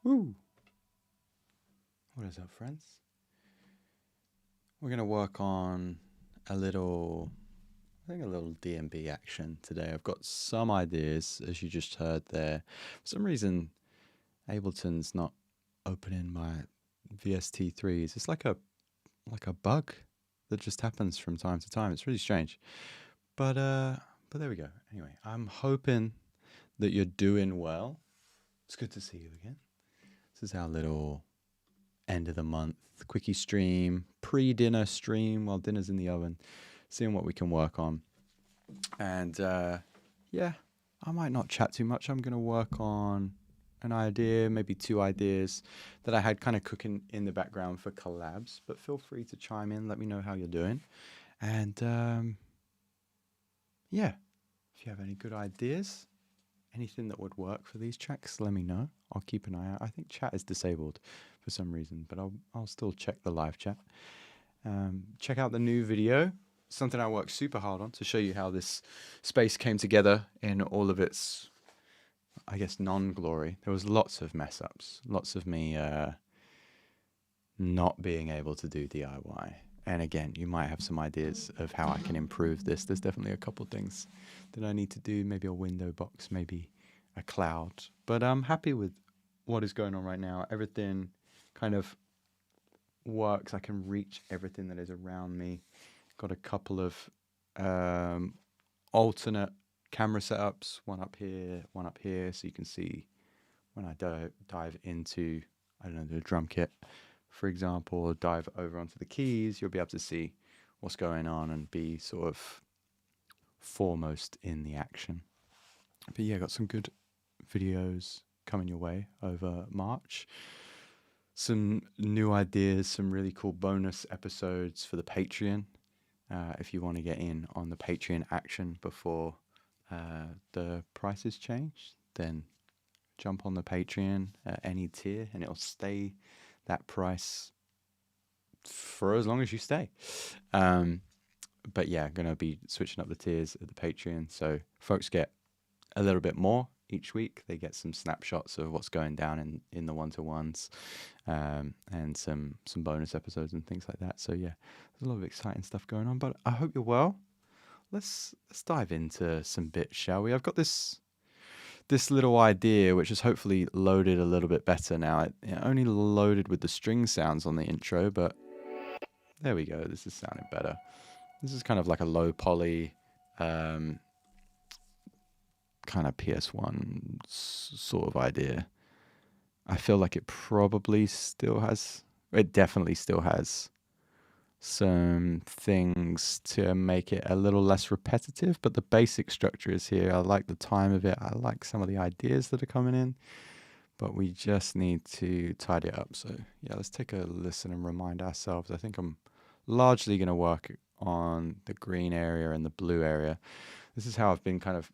Woo! What is up, friends? We're going to work on a little D&B action today. I've got some ideas, as you just heard there. For some reason, Ableton's not opening my VST3s. It's like a bug that just happens from time to time. It's really strange. But there we go. Anyway, I'm hoping that you're doing well. It's good to see you again. This is our little end of the month quickie stream, pre-dinner stream while dinner's in the oven, seeing what we can work on. And yeah, I might not chat too much. I'm going to work on an idea, maybe two ideas that I had kind of cooking in the background for collabs, but feel free to chime in, let me know how you're doing. And yeah, if you have any good ideas, anything that would work for these tracks, let me know. I'll keep an eye out. I think chat is disabled for some reason, but I'll still check the live chat. Check out the new video, something I worked super hard on to show you how this space came together in all of its, I guess, non-glory. There was lots of mess ups, lots of me not being able to do DIY. And again, you might have some ideas of how I can improve this. There's definitely a couple things that I need to do, maybe a window box, maybe a cloud. But I'm happy with what is going on right now. Everything kind of works. I can reach everything that is around me. Got a couple of alternate camera setups, one up here, so you can see when I dive into, I don't know, the drum kit, for example, or dive over onto the keys, you'll be able to see what's going on and be sort of foremost in the action. But yeah, got some good videos coming your way over March. Some new ideas, some really cool bonus episodes for the Patreon. If you want to get in on the Patreon action before the prices change, then jump on the Patreon at any tier and it'll stay that price for as long as you stay. But yeah, going to be switching up the tiers at the Patreon, so folks get a little bit more each week. They get some snapshots of what's going down in the one-to-ones, and some bonus episodes and things like that. So yeah, there's a lot of exciting stuff going on, but I hope you're well. Let's dive into some bits, shall we? I've got this little idea, which is hopefully loaded a little bit better now. It only loaded with the string sounds on the intro, but there we go. This is sounding better. This is kind of like a low poly, kind of PS1 sort of idea. I feel like it probably still has, it definitely still has some things to make it a little less repetitive, but the basic structure is here. I like the time of it. I like some of the ideas that are coming in, but we just need to tidy it up. So yeah, let's take a listen and remind ourselves. I think I'm largely going to work on the green area and the blue area. This is how I've been kind of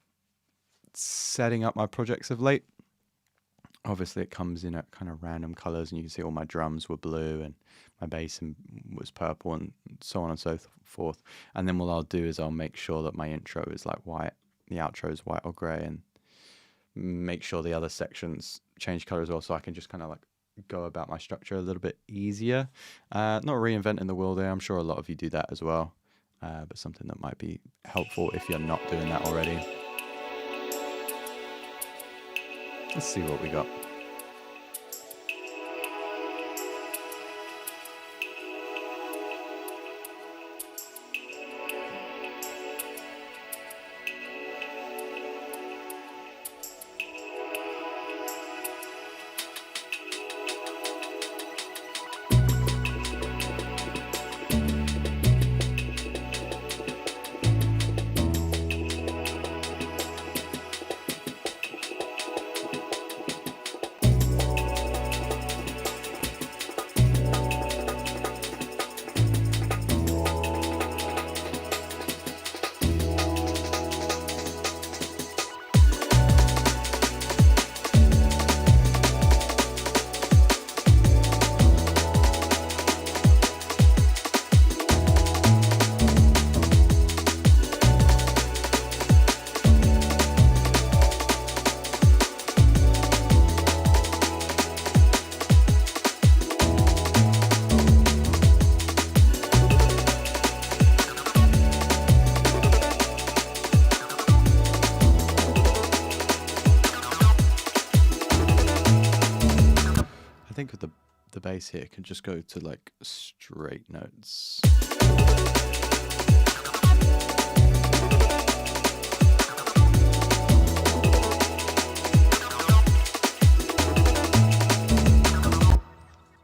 setting up my projects of late. Obviously it comes in at kind of random colors, and you can see all my drums were blue and my bass was purple and so on and so forth. And then what I'll do is I'll make sure that my intro is like white, the outro is white or gray, and make sure the other sections change color as well, so I can just kind of like go about my structure a little bit easier. Not reinventing the wheel there. I'm sure a lot of you do that as well, but something that might be helpful if you're not doing that already. Let's see what we got. think with the bass here can just go to like straight notes.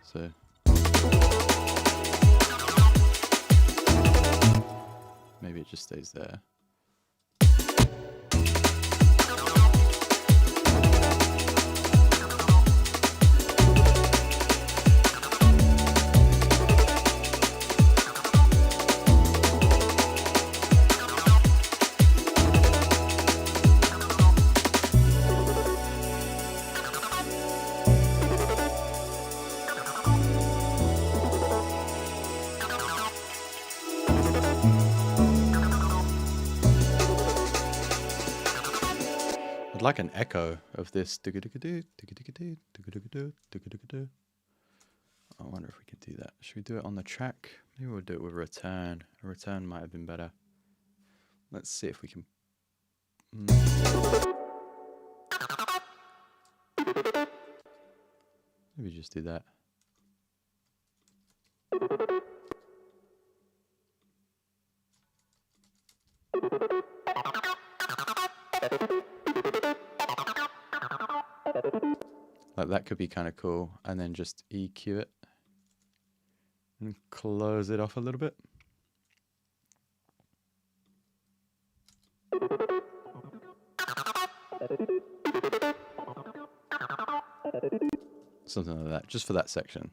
So maybe it just stays there. I'd like an echo of this. I wonder if we can do that. Should we do it on the track? Maybe we'll do it with a return. A return might have been better. Let's see if we can. Maybe just do that. Like that could be kind of cool, and then just EQ it and close it off a little bit. Something like that, just for that section.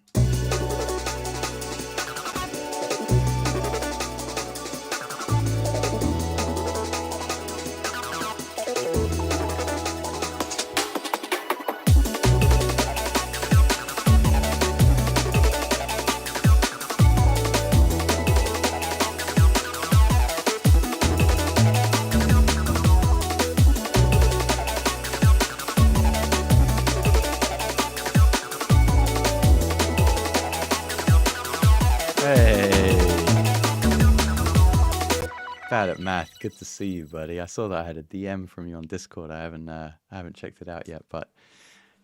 Bad at math. Good to see you, buddy. I saw that I had a DM from you on Discord. I haven't checked it out yet, but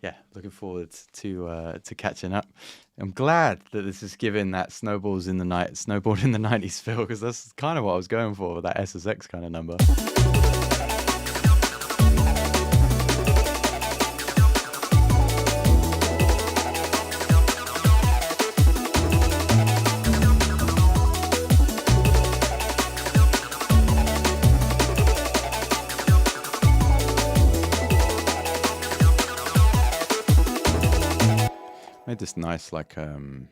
yeah, looking forward to catching up. I'm glad that this is giving that snowboard in the 90s feel, because that's kind of what I was going for with that SSX kind of number. Made this nice, like, kind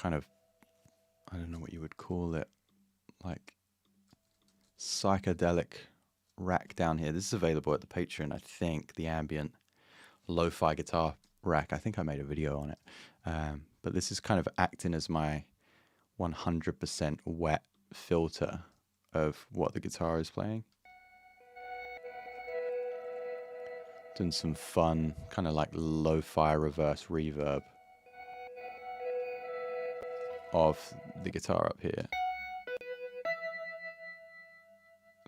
of, I don't know what you would call it, like psychedelic rack down here. This is available at the Patreon, I think, the ambient lo-fi guitar rack. I think I made a video on it. But this is kind of acting as my 100% wet filter of what the guitar is playing. Doing some fun, kind of like lo-fi reverse reverb of the guitar up here.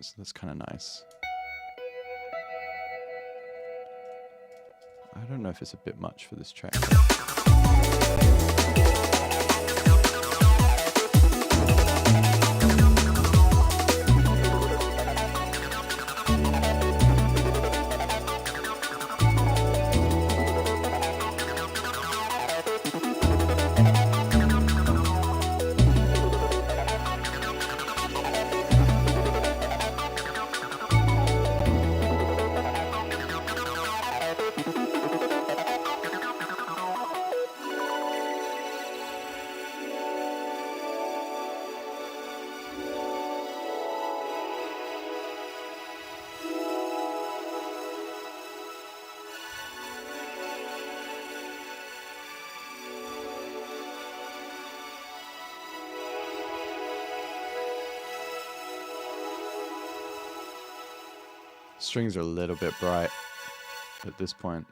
So that's kind of nice. I don't know if it's a bit much for this track. Strings are a little bit bright at this point.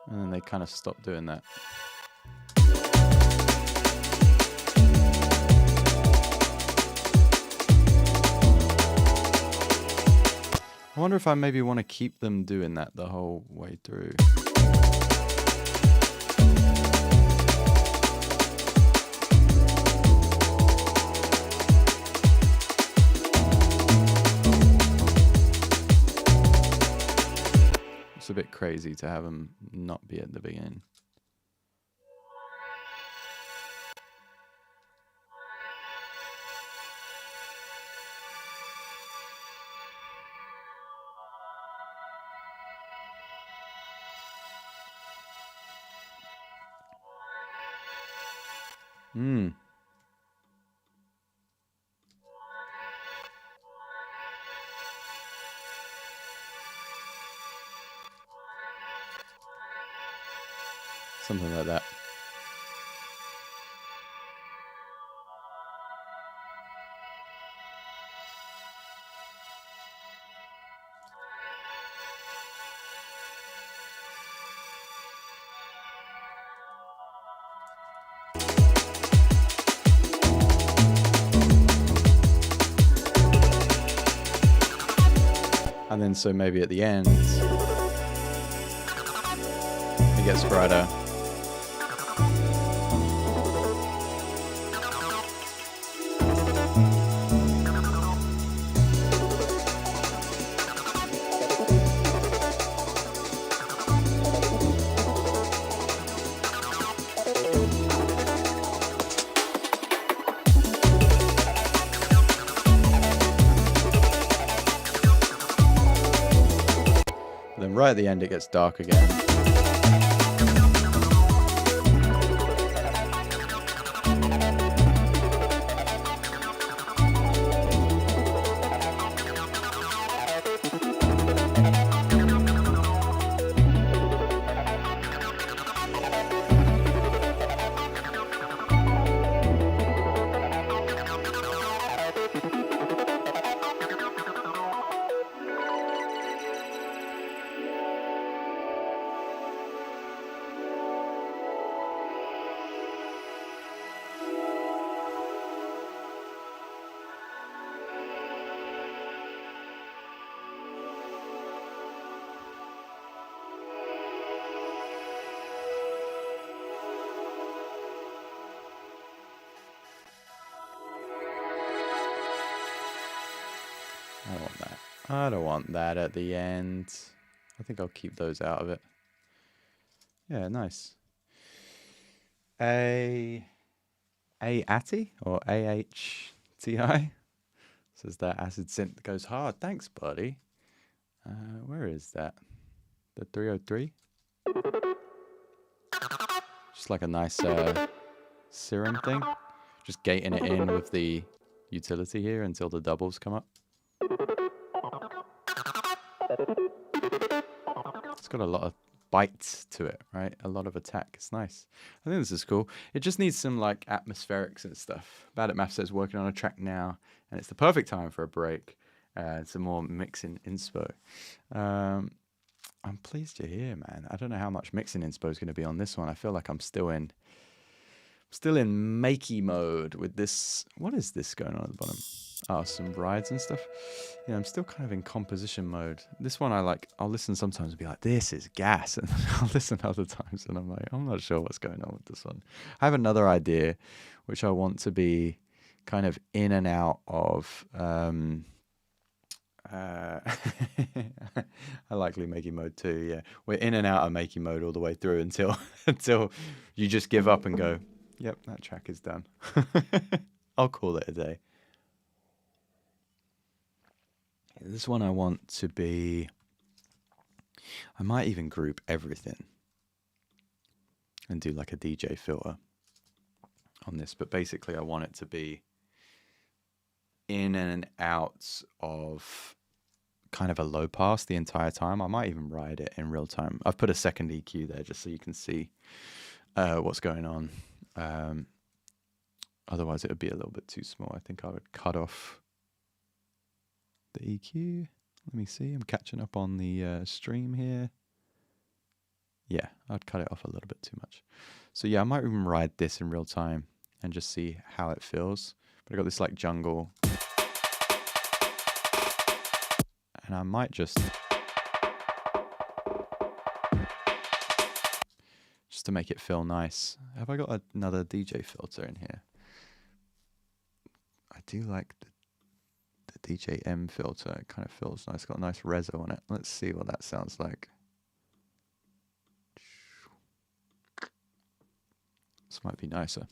And then they kind of stop doing that. I wonder if I maybe want to keep them doing that the whole way through. It's a bit crazy to have them not be at the beginning. Something like that. And then so maybe at the end, it gets brighter. Then right at the end, it gets dark again. I don't want that. I don't want that at the end. I think I'll keep those out of it. Yeah, nice. A-Ati or A-H-T-I says that acid synth goes hard. Thanks, buddy. Where is that? The 303? Just like a nice serum thing. Just gating it in with the utility here until the doubles come up. It's got a lot of bite to it, right? A lot of attack. It's nice. I think this is cool. It just needs some like atmospherics and stuff. Bad at Math says working on a track now, and it's the perfect time for a break. Some more mixing inspo. I'm pleased you're here, man. I don't know how much mixing inspo is going to be on this one. I feel like I'm still in makey mode with this. What is this going on at the bottom? Oh, some rides and stuff. Yeah, I'm still kind of in composition mode. This one I'll listen sometimes and be like, this is gas. And I'll listen other times and I'm like, I'm not sure what's going on with this one. I have another idea, which I want to be kind of in and out of. I likely making mode too. Yeah, we're in and out of making mode all the way through until you just give up and go, yep, that track is done. I'll call it a day. This one I want to be, I might even group everything and do like a DJ filter on this, but basically I want it to be in and out of kind of a low pass the entire time. I might even ride it in real time. I've put a second EQ there just so you can see what's going on. Otherwise it would be a little bit too small. I think I would cut off the EQ. Let me see. I'm catching up on the stream here. Yeah, I'd cut it off a little bit too much. So yeah, I might even ride this in real time and just see how it feels. But I got this like jungle And I might just to make it feel nice. Have I got another DJ filter in here? I do like the DJ M filter. It kind of feels nice. It's got a nice reso on it. Let's see what that sounds like. This might be nicer.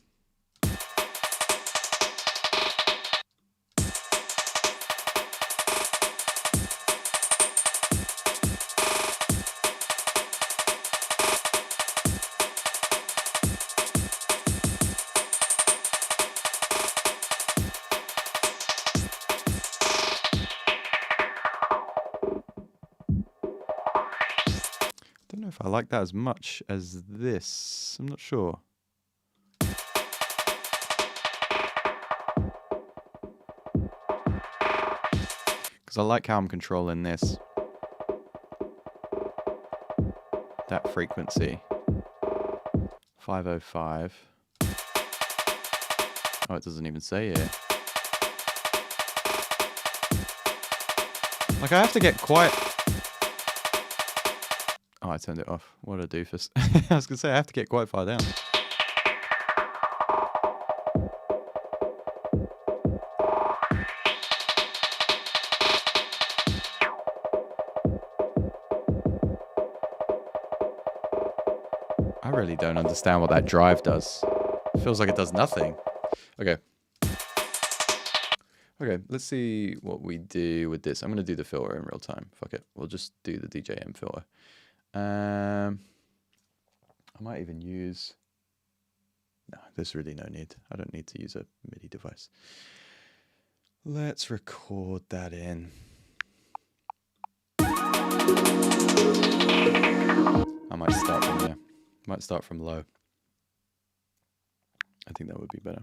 I don't know if I like that as much as this. I'm not sure. Because I like how I'm controlling this. That frequency. 505. Oh, it doesn't even say here. Like, I have to get quite... Oh, I turned it off. What a doofus. I was going to say, I have to get quite far down. I really don't understand what that drive does. It feels like it does nothing. Okay. Okay, let's see what we do with this. I'm going to do the filter in real time. Fuck it. We'll just do the DJM filter. I might even use... No, there's really no need. I don't need to use a MIDI device. Let's record that in. I might start from there. Might start from low. I think that would be better.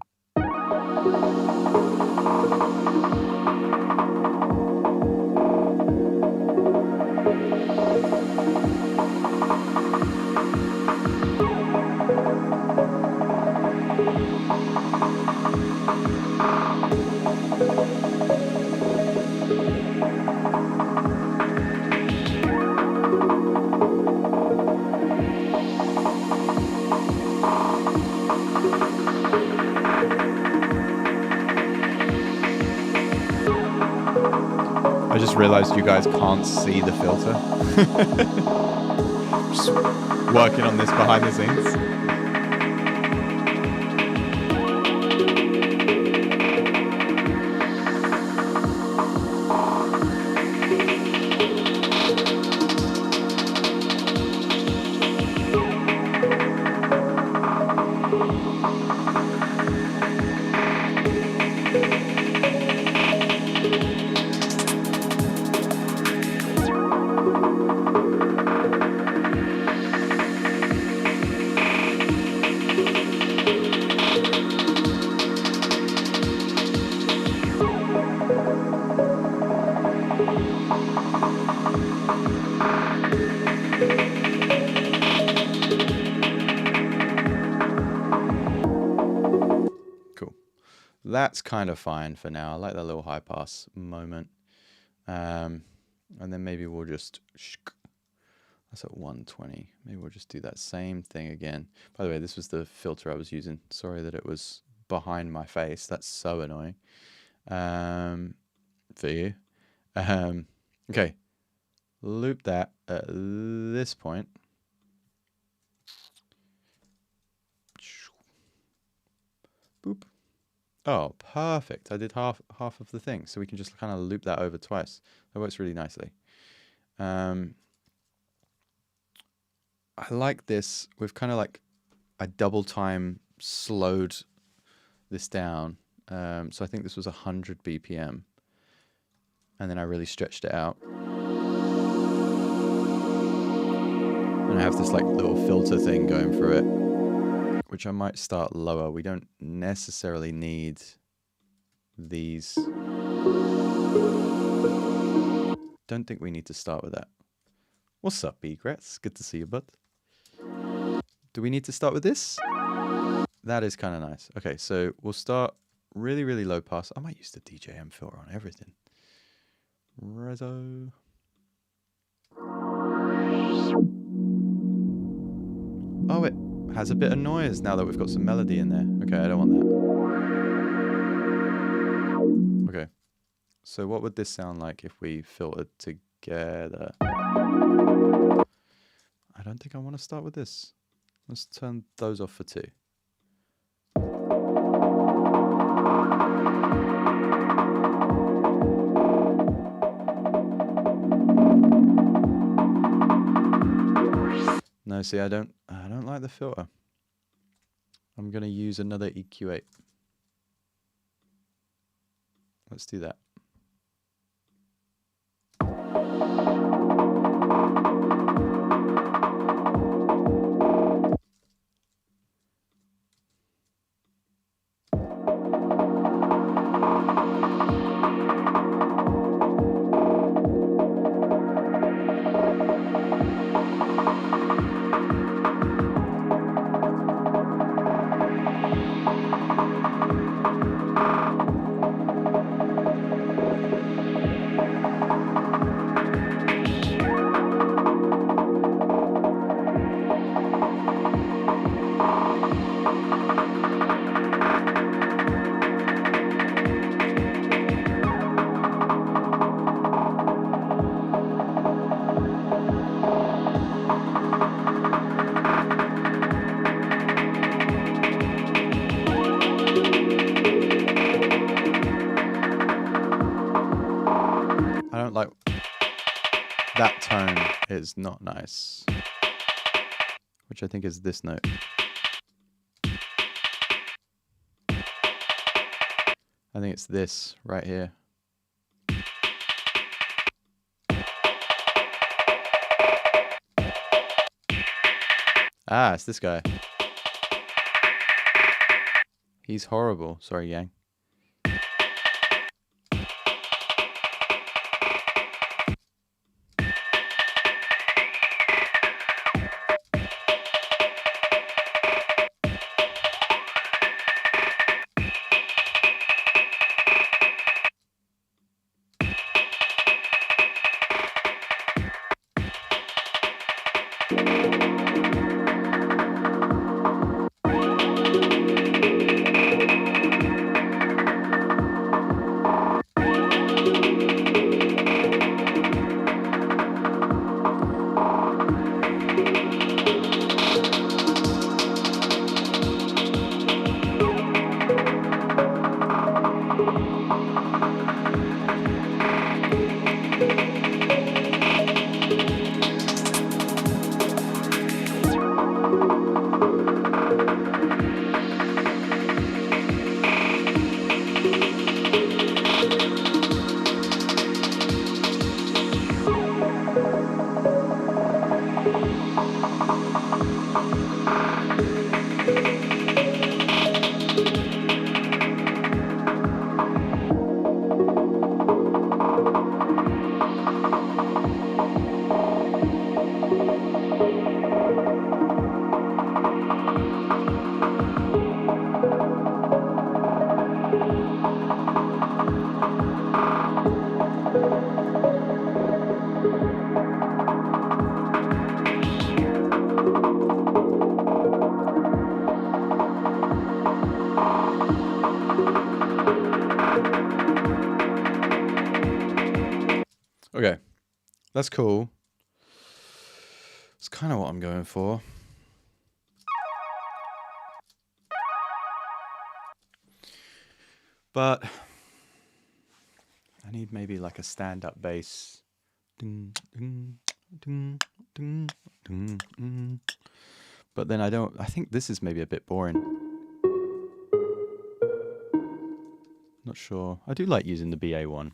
I just realized you guys can't see the filter. Just working on this behind the scenes. That's kind of fine for now. I like that little high pass moment. And then maybe we'll just... That's at 120. Maybe we'll just do that same thing again. By the way, this was the filter I was using. Sorry that it was behind my face. That's so annoying. For you. Okay. Loop that at this point. Boop. Oh, perfect. I did half of the thing. So we can just kind of loop that over twice. That works really nicely. I like this. We've kind of like I double time slowed this down. So I think this was 100 BPM. And then I really stretched it out. And I have this like little filter thing going through it, which I might start lower. We don't necessarily need these. Don't think we need to start with that. What's up, Egrets? Good to see you, bud. Do we need to start with this? That is kind of nice. Okay, so we'll start really, really low pass. I might use the DJM filter on everything. Rezo. Oh, it has a bit of noise now that we've got some melody in there. Okay, I don't want that. Okay. So what would this sound like if we filtered together? I don't think I want to start with this. Let's turn those off for 2. No, see, I don't like the filter. I'm going to use another EQ8. Let's do that. I don't like that tone. Is not nice, which I think is this note. I think it's this right here. Ah, it's this guy. He's horrible. Sorry, Yang. Okay, that's cool. It's kind of what I'm going for. But I need maybe like a stand-up bass. But then I think this is maybe a bit boring. Not sure. I do like using the BA one.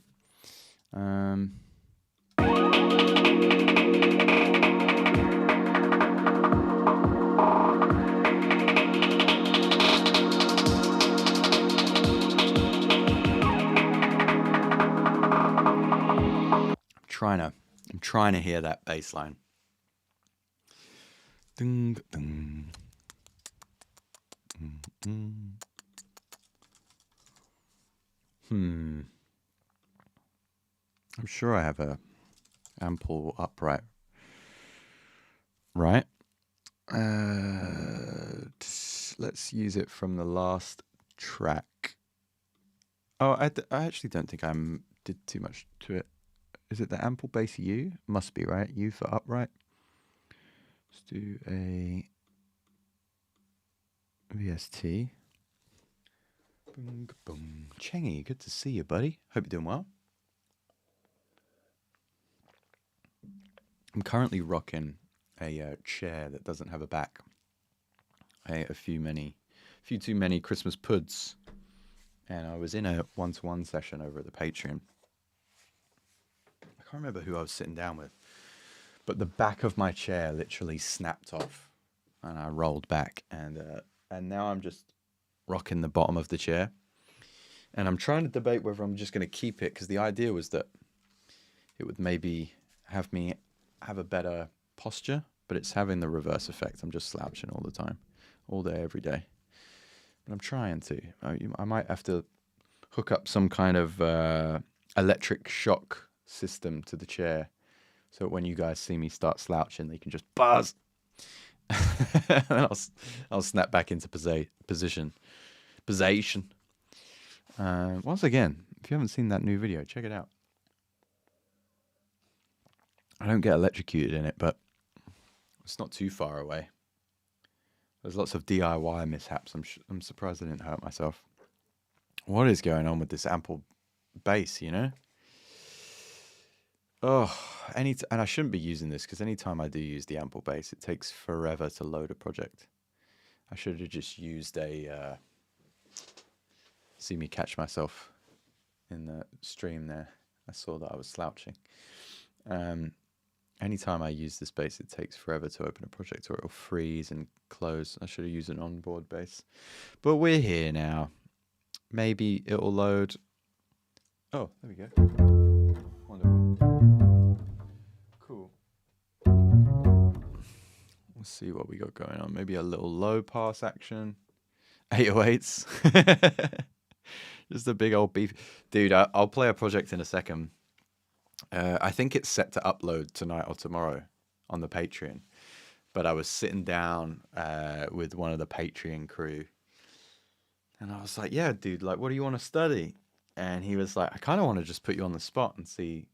I'm trying to hear that bass line. Ding, ding. I'm sure I have a ample upright. Right? Let's use it from the last track. Oh, I actually don't think I did too much to it. Is it the ample bass U? Must be, right? U for upright. Let's do a VST. Boom, boom. Chengy, good to see you, buddy. Hope you're doing well. I'm currently rocking a chair that doesn't have a back. I ate a few too many Christmas puds, and I was in a one-to-one session over at the Patreon. I can't remember who I was sitting down with, but the back of my chair literally snapped off, and I rolled back, and now I'm just rocking the bottom of the chair, and I'm trying to debate whether I'm just going to keep it, because the idea was that it would maybe have me have a better posture, but it's having the reverse effect. I'm just slouching all the time, all day, every day. But I'm trying to. I might have to hook up some kind of electric shock system to the chair, so when you guys see me start slouching, they can just buzz. And I'll snap back into position. Once again, if you haven't seen that new video, check it out. I don't get electrocuted in it, but it's not too far away. There's lots of DIY mishaps. I'm surprised I didn't hurt myself. What is going on with this ample bass, you know? Oh, and I shouldn't be using this, because anytime I do use the ample bass, it takes forever to load a project. I should have just used a... see me catch myself in the stream there. I saw that I was slouching. Anytime I use this bass, it takes forever to open a project, or it'll freeze and close. I should have used an onboard bass. But we're here now. Maybe it'll load. Oh, there we go. Wonderful. Cool. Let's see what we got going on. Maybe a little low pass action. 808s. Just a big old beef. Dude, I'll play a project in a second. I think it's set to upload tonight or tomorrow on the Patreon. But I was sitting down with one of the Patreon crew, and I was like, yeah, dude, like, what do you want to study? And he was like, I kind of want to just put you on the spot and see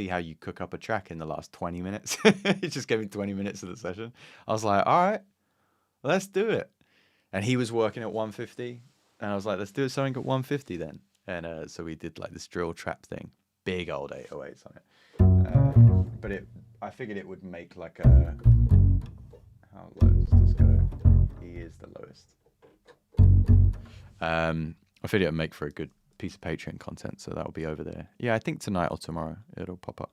how you cook up a track in the last 20 minutes. He just gave me 20 minutes of the session. I was like, all right, let's do it. And he was working at 150, and I was like, let's do something at 150 then. And so we did like this drill trap thing. Big old 808s on it. But I figured it would make like a... How low does this go? He is the lowest. I figured it would make for a good piece of Patreon content, so that'll be over there. Yeah, I think tonight or tomorrow it'll pop up.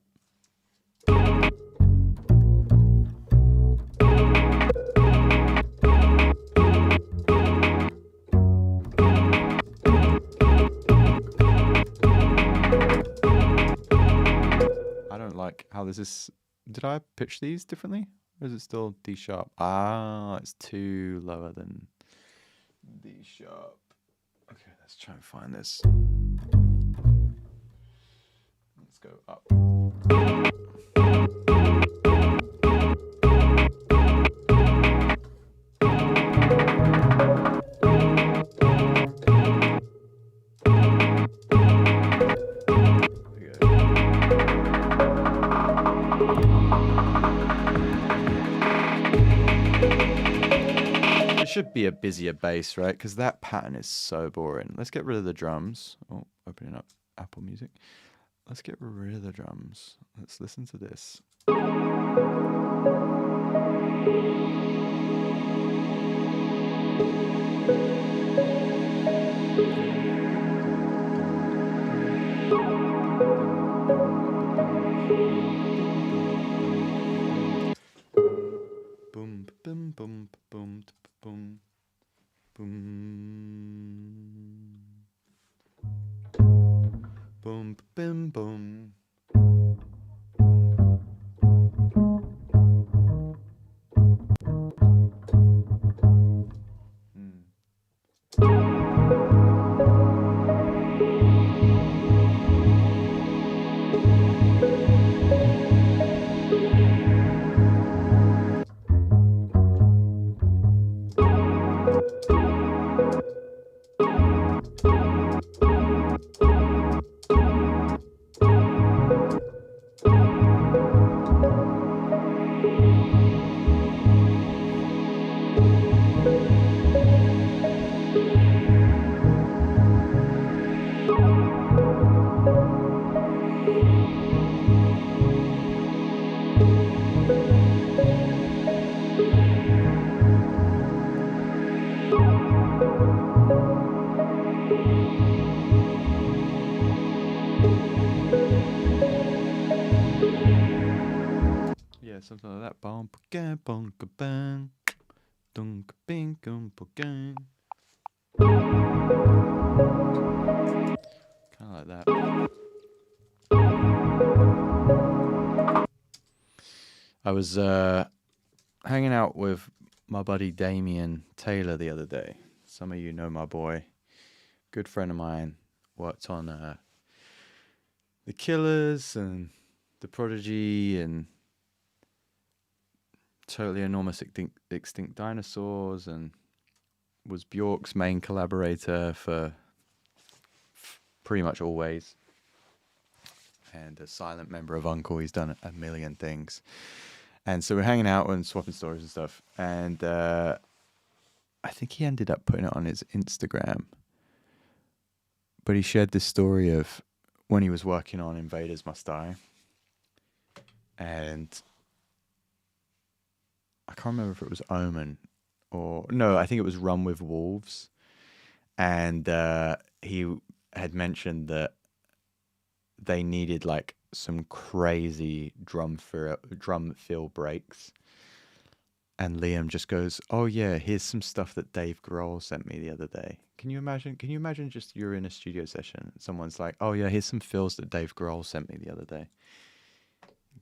Like, how does this... Did I pitch these differently? Or is it still D sharp? Ah, it's 2 lower than D sharp. Okay, let's try and find this. Let's go up. Should be a busier bass, right? Because that pattern is so boring. Let's get rid of the drums. Oh, opening up Apple Music. Let's get rid of the drums. Let's listen to this. Boom, boom, boom, boom. Boom, boom, boom, boom, boom. something like that. Bong bang bong bang, dunk bing bong bang. Kind of like that. I was hanging out with my buddy Damien Taylor the other day. Some of you know my boy. Good friend of mine. Worked on The Killers and The Prodigy and Totally Enormous Extinct Dinosaurs, and was Bjork's main collaborator for pretty much always. And a silent member of Uncle. He's done a million things. And so we're hanging out and swapping stories and stuff. And I think he ended up putting it on his Instagram. But he shared this story of when he was working on Invaders Must Die. And I can't remember if it was Omen or... No, I think it was Run with Wolves. And he had mentioned that they needed like some crazy drum fill breaks, and Liam just goes, "Oh yeah, here's some stuff that Dave Grohl sent me the other day." Can you imagine just you're in a studio session and someone's like, "Oh yeah, here's some fills that Dave Grohl sent me the other day."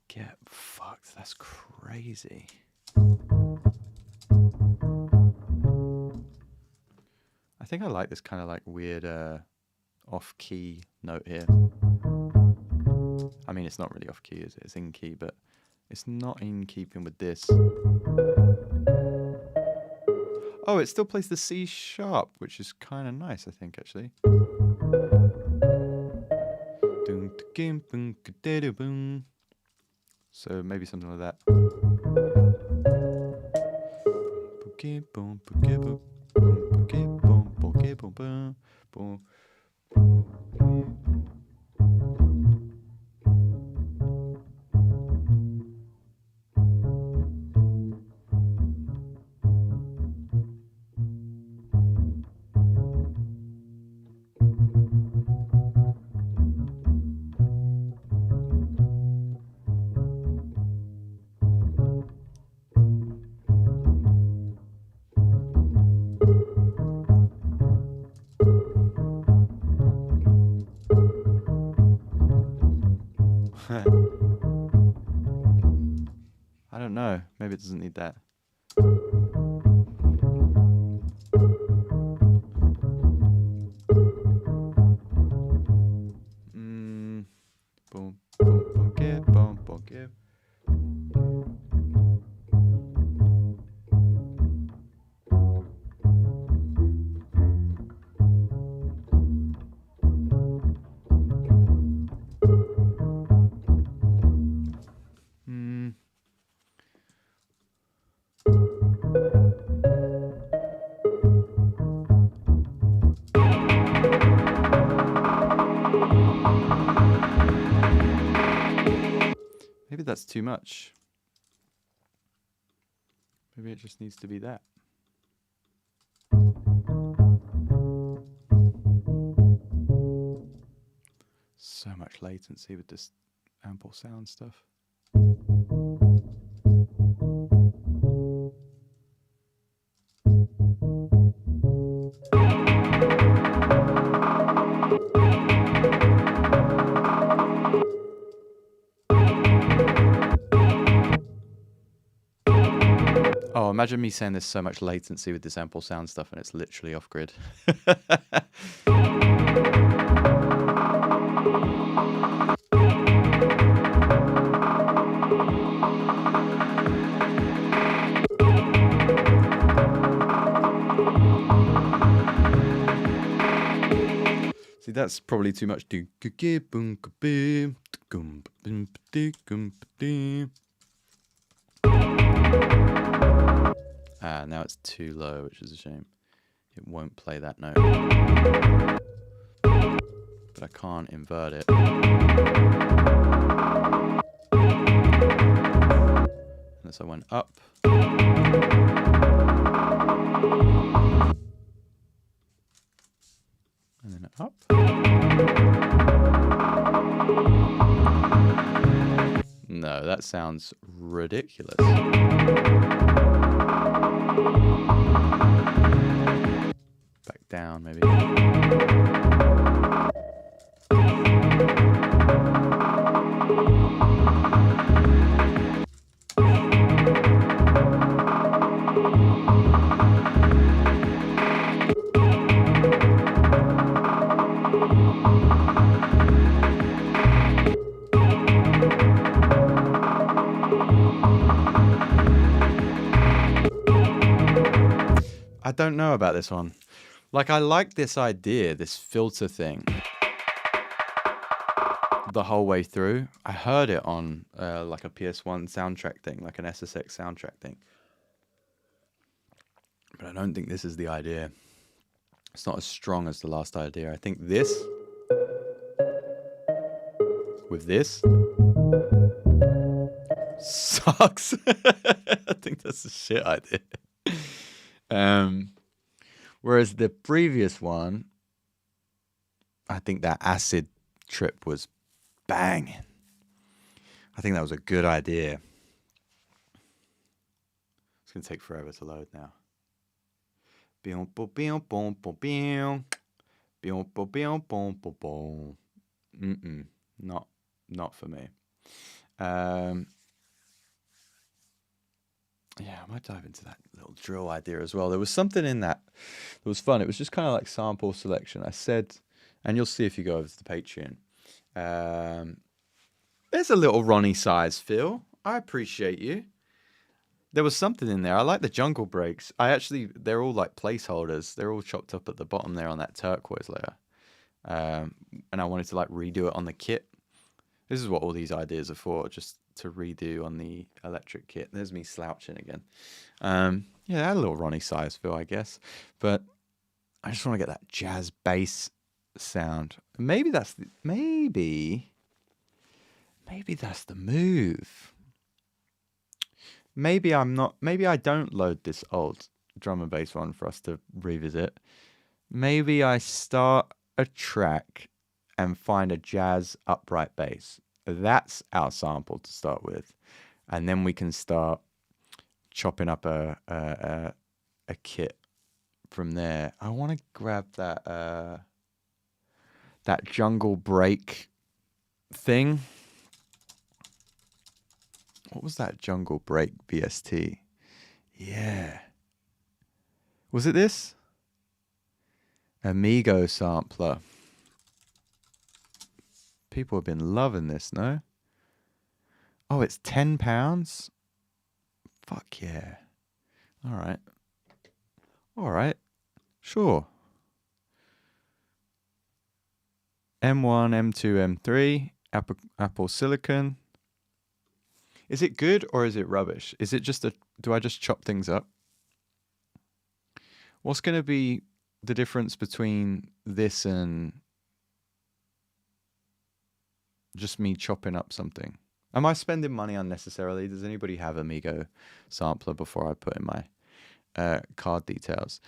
Get fucked. That's crazy. I think I like this kind of like weird off-key note here. I mean, it's not really off-key, is it? It's in-key, but it's not in keeping with this. Oh, it still plays the C sharp, which is kind of nice, I think, actually. So maybe something like that. I don't know. Maybe it doesn't need that. Boom, boom, boom, give, boom, boom, give. Maybe that's too much. Maybe it just needs to be that. So much latency with this ample sound stuff. Oh, imagine me saying there's so much latency with this ample sound stuff and it's literally off grid. See, that's probably too much. Now it's too low, which is a shame. It won't play that note. But I can't invert it. Unless I went up. And then up. No, that sounds ridiculous. Back down, maybe. I don't know about this one. Like, I like this idea, this filter thing, the whole way through. I heard it on like a PS1 soundtrack thing, like an SSX soundtrack thing. But I don't think this is the idea. It's not as strong as the last idea. I think this, with this, sucks. I think that's a shit idea. Whereas the previous one, I think that acid trip was banging. I think that was a good idea. It's going to take forever to load now. Not for me. Yeah, I might dive into that little drill idea as well. There was something in that was fun. It was just kind of like sample selection. I said, and you'll see if you go over to the Patreon. There's a little Ronnie size feel. I appreciate you. There was something in there. I like the jungle breaks. They're all like placeholders. They're all chopped up at the bottom there on that turquoise layer. And I wanted to like redo it on the kit. This is what all these ideas are for, just to redo on the electric kit. There's me slouching again. Yeah, that had a little Ronnie size feel, I guess. But I just want to get that jazz bass sound. Maybe that's the move. Maybe I don't load this old drum and bass one for us to revisit. Maybe I start a track and find a jazz upright bass. That's our sample to start with. And then we can start chopping up a kit from there. I want to grab that jungle break thing. What was that jungle break BST? Yeah. Was it this? Amigo sampler. People have been loving this, no? Oh, it's £10? Fuck yeah. All right. Sure. M1, M2, M3, Apple Silicon. Is it good or is it rubbish? Is it just do I just chop things up? What's going to be the difference between this and just me chopping up something? Am I spending money unnecessarily? Does anybody have Amigo sampler before I put in my card details?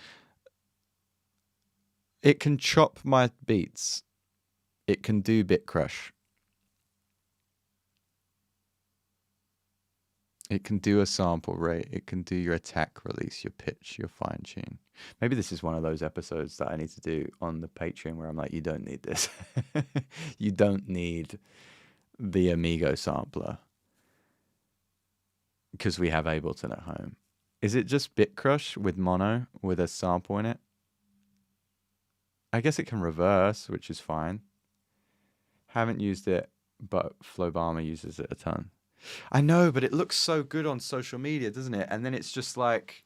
It can chop my beats. It can do bit crush. It can do a sample rate. It can do your attack release, your pitch, your fine tune. Maybe this is one of those episodes that I need to do on the Patreon where I'm like, you don't need this. You don't need the Amigo sampler because we have Ableton at home. Is it just bit crush with mono with a sample in it? I guess it can reverse, which is fine. Haven't used it, but Flobama uses it a ton. I know, but it looks so good on social media, doesn't it? And then it's just like,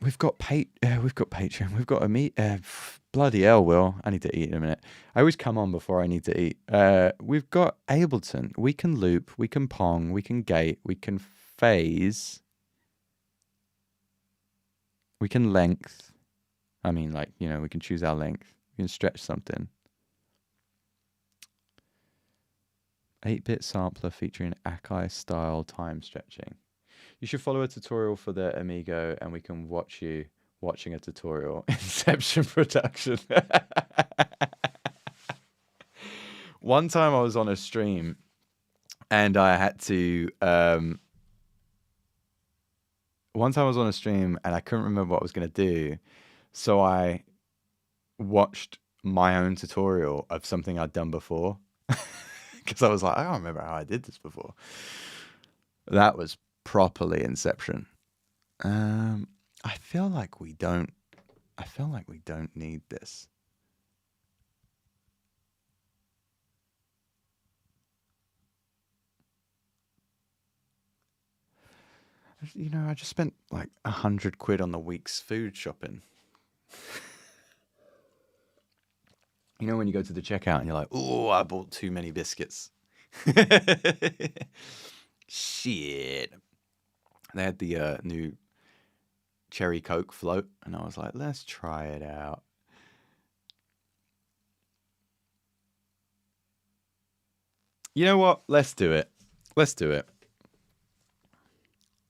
we've got Patreon, we've got bloody hell, Will. I need to eat in a minute. I always come on before I need to eat. We've got Ableton. We can loop, we can pong, we can gate, we can phase, we can length. I mean, like, you know, we can choose our length. We can stretch something. 8-bit sampler featuring Akai style time stretching. You should follow a tutorial for the Amigo and we can watch you watching a tutorial. Inception production. One time I was on a stream and I had to one time I was on a stream and I couldn't remember what I was going to do. So I watched my own tutorial of something I'd done before. Because I was like, I don't remember how I did this before. That was properly Inception. I feel like we don't need this. You know, I just spent like 100 quid on the week's food shopping. You know when you go to the checkout and you're like, oh, I bought too many biscuits. Shit. They had the new cherry Coke float, and I was like, let's try it out. You know what? Let's do it. Let's do it.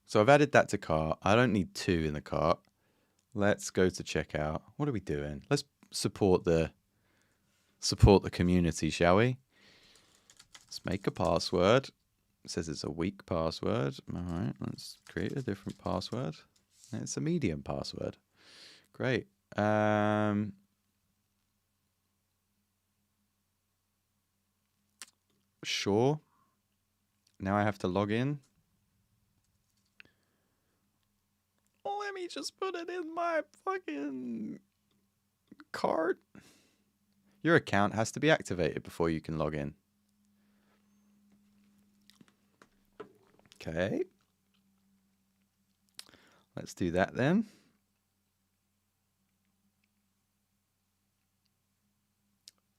So I've added that to cart. I don't need 2 in the cart. Let's go to checkout. What are we doing? Let's support the community, shall we? Let's make a password. It says it's a weak password. All right, let's create a different password. It's a medium password. Great. Sure. Now I have to log in. Let me just put it in my fucking cart. Your account has to be activated before you can log in. Okay. Let's do that then.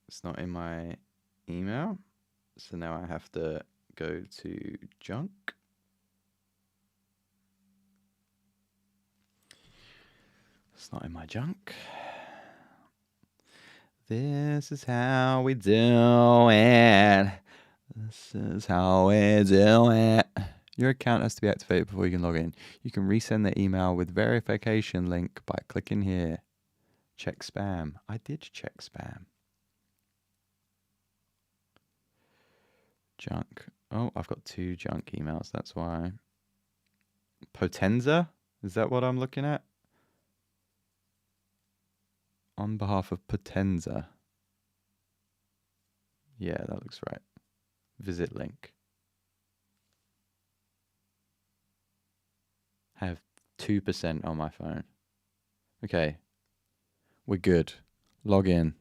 It's not in my email. So now I have to go to junk. It's not in my junk. This is how we do it. This is how we do it. Your account has to be activated before you can log in. You can resend the email with verification link by clicking here. Check spam. I did check spam. Junk. Oh, I've got 2 junk emails. That's why. Potenza? Is that what I'm looking at? On behalf of Potenza. Yeah, that looks right. Visit link. I have 2% on my phone. Okay. We're good. Log in.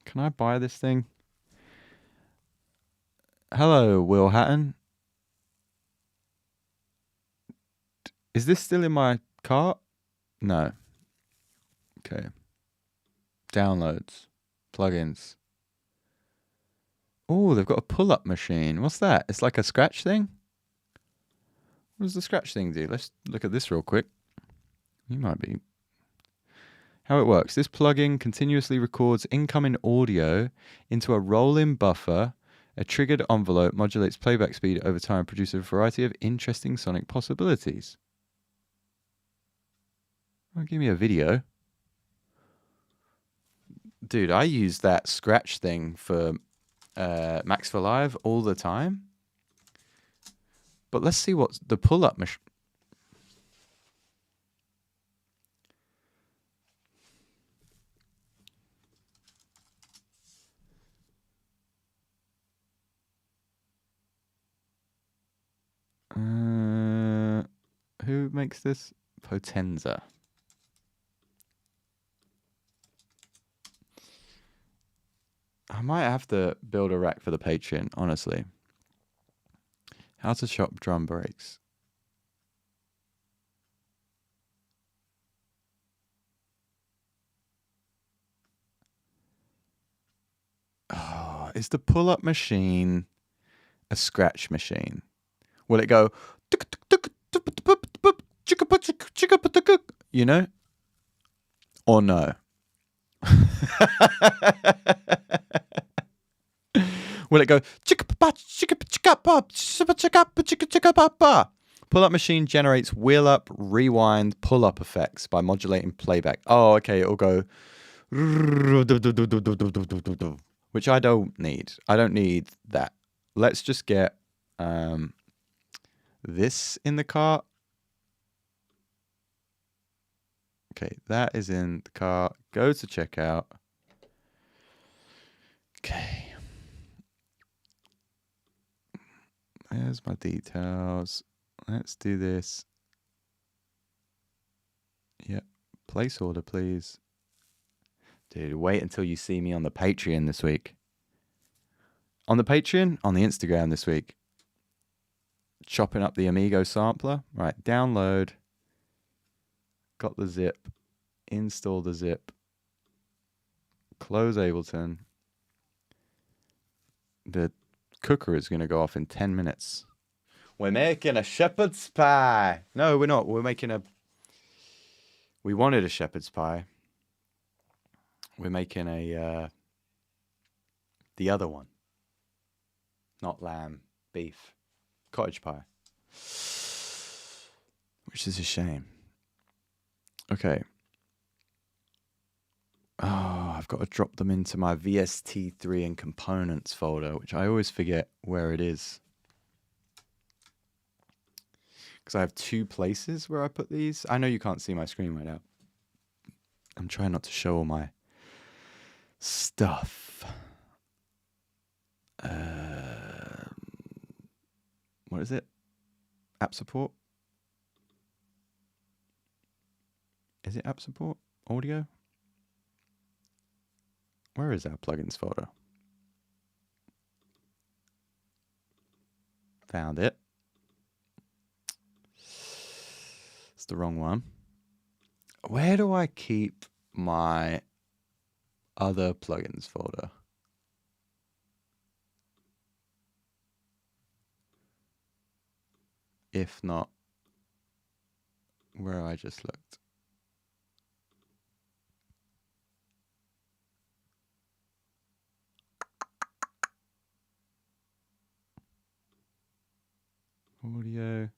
Can I buy this thing? Hello, Will Hatton. Is this still in my cart? No. Okay. Downloads. Plugins. Oh, they've got a pull-up machine. What's that? It's like a scratch thing? What does the scratch thing do? Let's look at this real quick. You might be. How it works. This plugin continuously records incoming audio into a rolling buffer. A triggered envelope modulates playback speed over time and produces a variety of interesting sonic possibilities. Oh, give me a video. Dude, I use that scratch thing for Max for Live all the time. But let's see what the pull-up machine... Who makes this? Potenza. I might have to build a rack for the Patreon, honestly. How to shop drum breaks. Oh, is the pull-up machine a scratch machine? Will it go... You know? Or no? Will it go... Pull-up machine generates wheel-up, rewind, pull-up effects by modulating playback. Oh, okay, it'll go... which I don't need. I don't need that. Let's just get this in the cart. Okay, that is in the cart. Go to checkout. Okay. There's my details. Let's do this. Yep. Place order, please. Dude, wait until you see me on the Patreon this week. On the Patreon, on the Instagram this week. Chopping up the Amigo sampler. Right, download. Got the zip. Install the zip. Close Ableton. The cooker is going to go off in 10 minutes. We're making a shepherd's pie. No, we're not. We're making a... We wanted a shepherd's pie. We're making a... the other one. Not lamb, beef. Cottage pie. Which is a shame. Okay. Oh, I've got to drop them into my VST3 and components folder, which I always forget where it is. Because I have 2 places where I put these. I know you can't see my screen right now. I'm trying not to show all my stuff. What is it? App support? Is it app support? Audio? Where is our plugins folder? Found it. It's the wrong one. Where do I keep my other plugins folder? If not, where I just looked. Audio,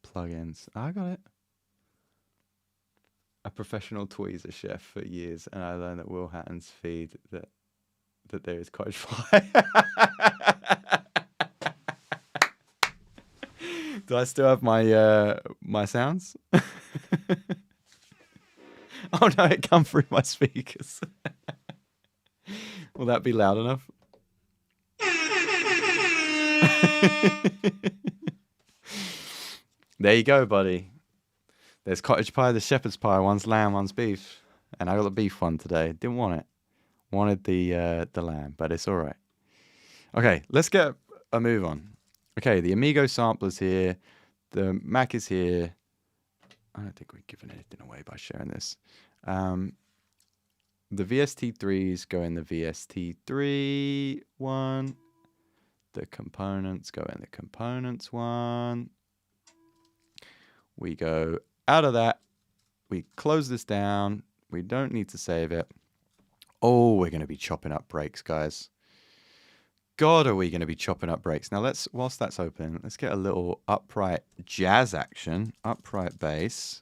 plugins. I got it. A professional tweezer chef for years, and I learned that Will Hatton's feed that there is cottage pie. Do I still have my my sounds? Oh no, it come through my speakers. Will that be loud enough? There you go, buddy. There's cottage pie, there's shepherd's pie. One's lamb, one's beef. And I got the beef one today. Didn't want it. Wanted the lamb, but it's all right. Okay, let's get a move on. Okay, the Amigo sampler's here. The Mac is here. I don't think we've given anything away by sharing this. The VST3s go in the VST3 one. The components go in the components one. We go out of that. We close this down. We don't need to save it. Oh, we're going to be chopping up breaks, guys. God, are we going to be chopping up breaks. Now, whilst that's open, let's get a little upright jazz action. Upright bass.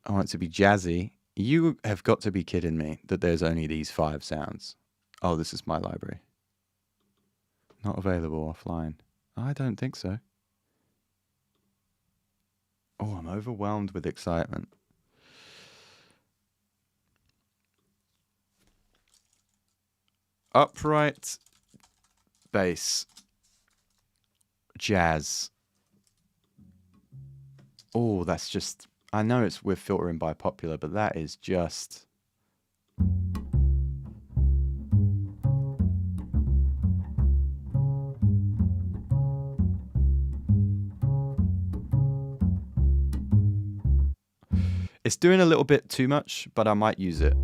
I want it to be jazzy. You have got to be kidding me that there's only these 5 sounds. Oh, this is my library. Not available offline. I don't think so. Oh, I'm overwhelmed with excitement. Upright bass. Jazz. Oh, that's just... I know we're filtering by popular, but that is just... It's doing a little bit too much, but I might use it.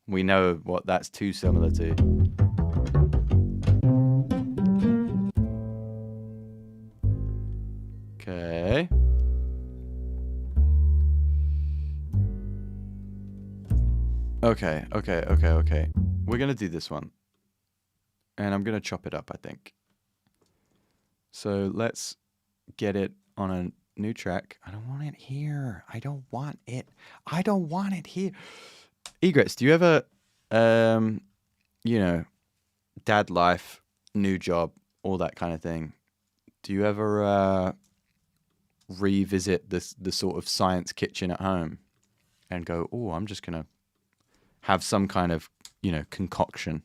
We know what that's too similar to. Okay. Okay. We're going to do this one. And I'm going to chop it up, I think. So let's get it on a new track. I don't want it here. I don't want it. I don't want it here. Egrets, do you ever, you know, dad life, new job, all that kind of thing? Do you ever revisit the sort of science kitchen at home and go, oh, I'm just going to have some kind of, you know, concoction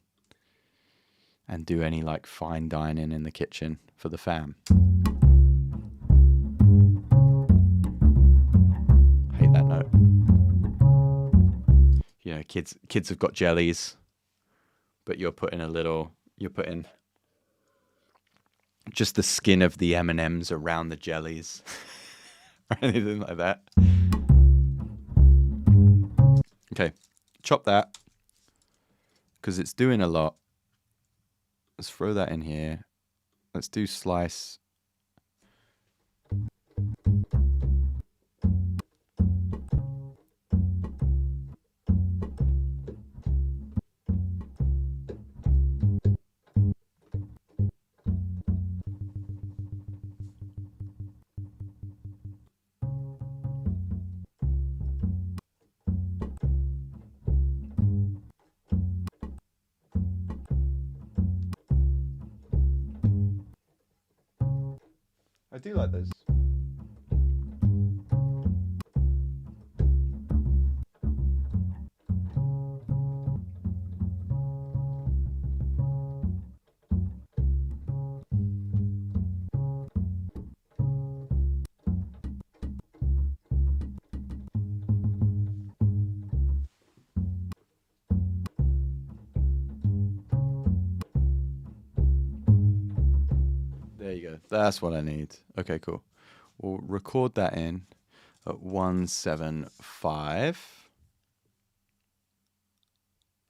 and do any like fine dining in the kitchen for the fam? Hate that note. You know, kids have got jellies, but you're putting just the skin of the M&Ms around the jellies or anything like that. Okay, chop that because it's doing a lot. Let's throw that in here. Let's do slice. I do like those. There you go. That's what I need. Okay, cool. We'll record that in at 175.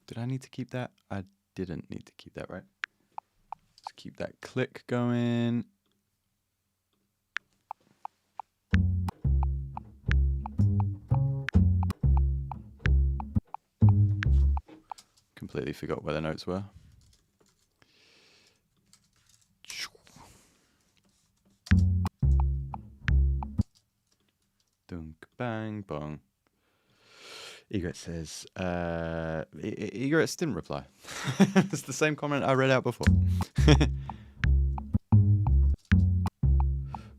Did I need to keep that? I didn't need to keep that, right? Let's keep that click going. Completely forgot where the notes were. Dunk, bang, bong. Egret says, Egret didn't reply. It's the same comment I read out before.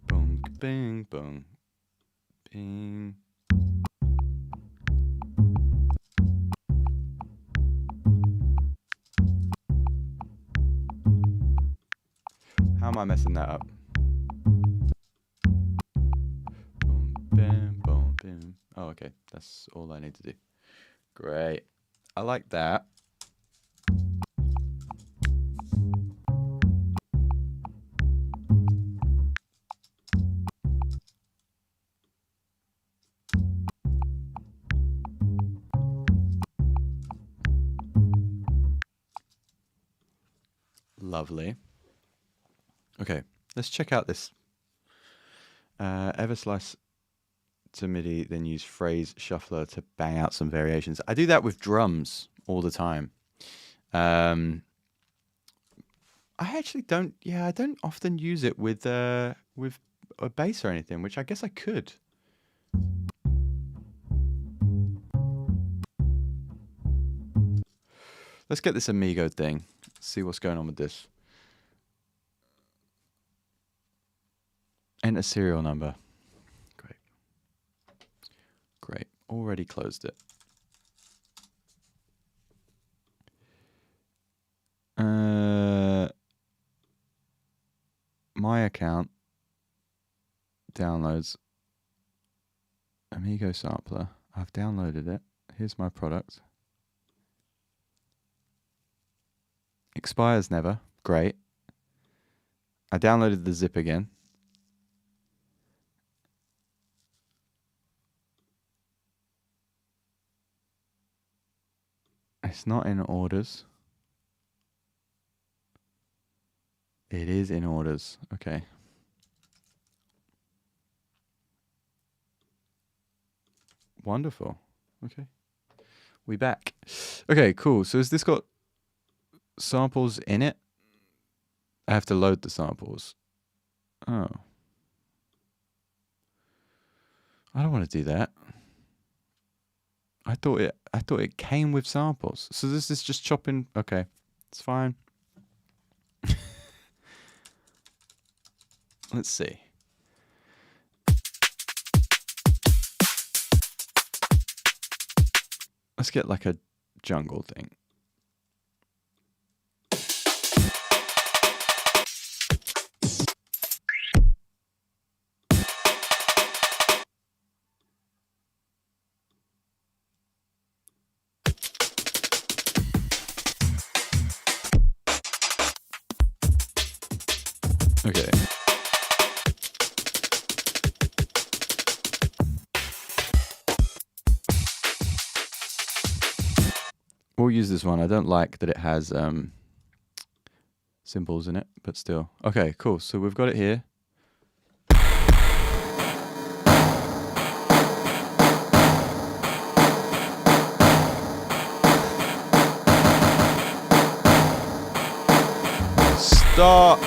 Bong, bang, bong, bing. How am I messing that up? Boom, bam, boom, bam. Oh, okay. That's all I need to do. Great. I like that. Lovely. Okay, let's check out this. Everslice to MIDI, then use phrase shuffler to bang out some variations. I do that with drums all the time. I actually don't. Yeah, I don't often use it with a bass or anything, which I guess I could. Let's get this Amigo thing. See what's going on with this. Enter serial number. Great. Great. Already closed it. My account downloads Amigo sampler. I've downloaded it. Here's my product. Expires never. Great. I downloaded the zip again. It's not in orders. It is in orders. Okay. Wonderful. Okay. We back. Okay, cool. So has this got samples in it? I have to load the samples. Oh. I don't want to do that. I thought it came with samples. So this is just chopping. Okay, it's fine. Let's see. Let's get like a jungle thing. Okay. We'll use this one. I don't like that it has symbols in it, but still. Okay, cool. So we've got it here. Stop!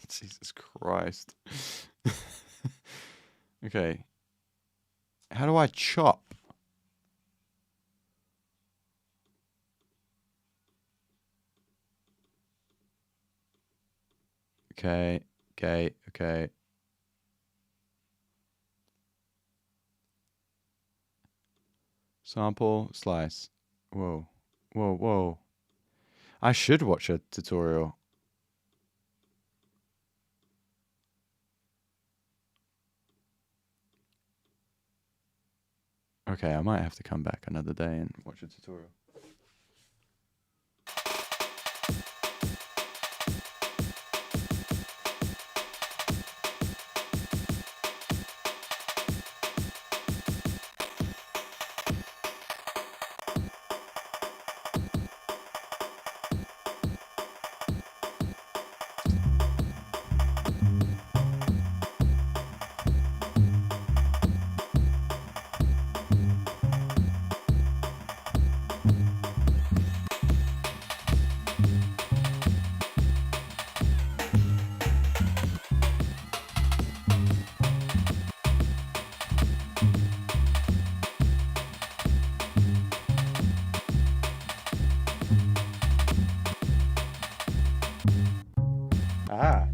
Jesus Christ. Okay. How do I chop? Okay, okay, okay. Sample, slice. Whoa, whoa, whoa. I should watch a tutorial. Okay, I might have to come back another day and watch a tutorial. Ah.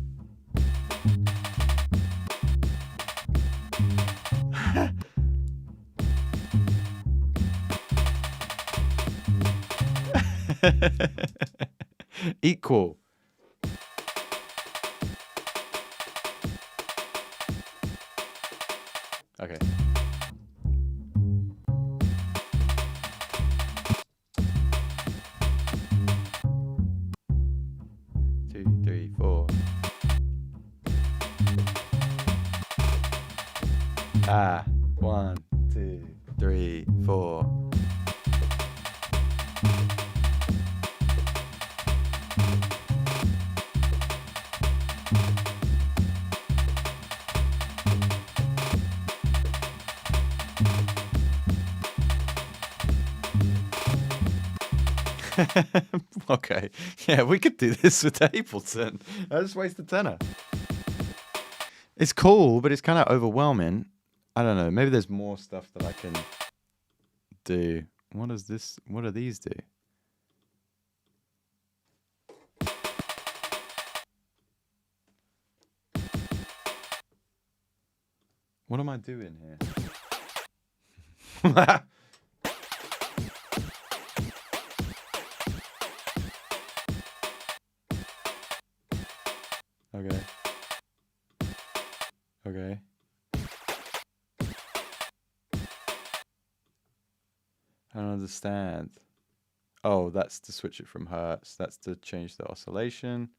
Equal. Okay. Two, three, four. Ah. 1, 2, 3, 4. Okay. Yeah, we could do this with Ableton. I just wasted tenner. It's cool, but it's kind of overwhelming. I don't know. Maybe there's more stuff that I can do. What does this? What do these do? What am I doing here? Okay. Okay. I don't understand. Oh, that's to switch it from hertz. That's to change the oscillation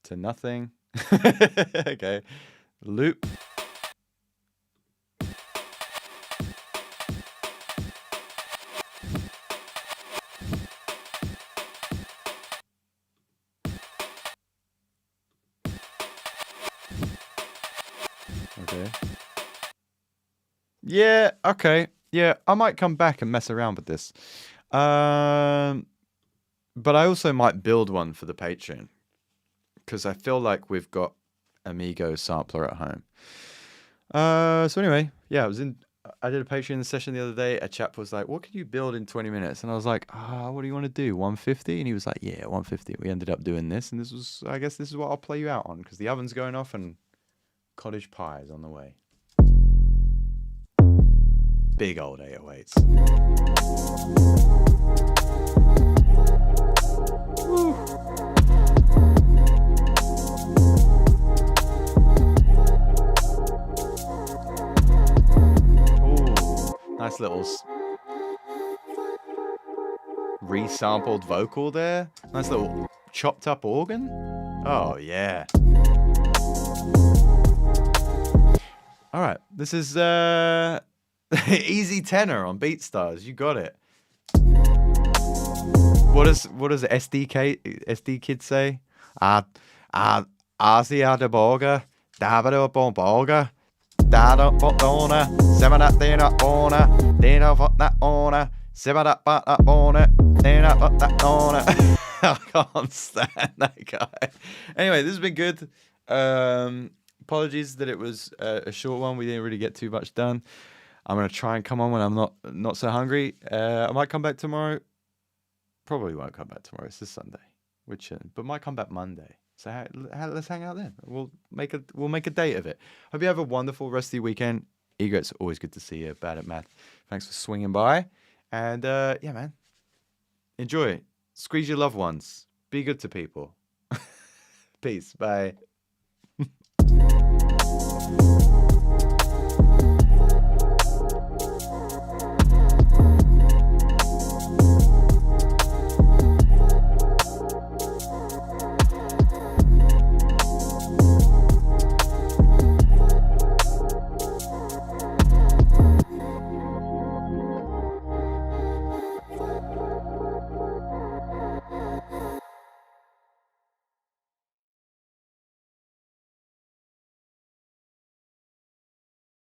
to nothing. Okay. Loop. Okay. Yeah, okay. Yeah, I might come back and mess around with this. But I also might build one for the Patreon because I feel like we've got Amigo sampler at home. So anyway, yeah, I did a Patreon session the other day. A chap was like, "What can you build in 20 minutes?" And I was like, what do you want to do? 150? And he was like, "Yeah, 150." We ended up doing this, and I guess this is what I'll play you out on because the oven's going off and cottage pie is on the way. Big old 808s. Woo. Nice little resampled vocal there. Nice little chopped up organ. Oh, yeah. All right. This is easy tenor on BeatStars. You got it. What does SD Kid say? Asia de Boga, Davide Bomboga. Dada Botona, Semanat Dana Ona, Dana Votna Ona, Semanat Batna Ona, Dana Votna Ona. I can't stand that guy. Anyway, this has been good. Apologies that it was a short one. We didn't really get too much done. I'm gonna try and come on when I'm not so hungry. I might come back tomorrow. Probably won't come back tomorrow. It's this Sunday, but might come back Monday. So let's hang out then. We'll make a date of it. Hope you have a wonderful rest of your weekend. Ego, it's always good to see you. Bad at math. Thanks for swinging by. And yeah, man. Enjoy. Squeeze your loved ones. Be good to people. Peace. Bye.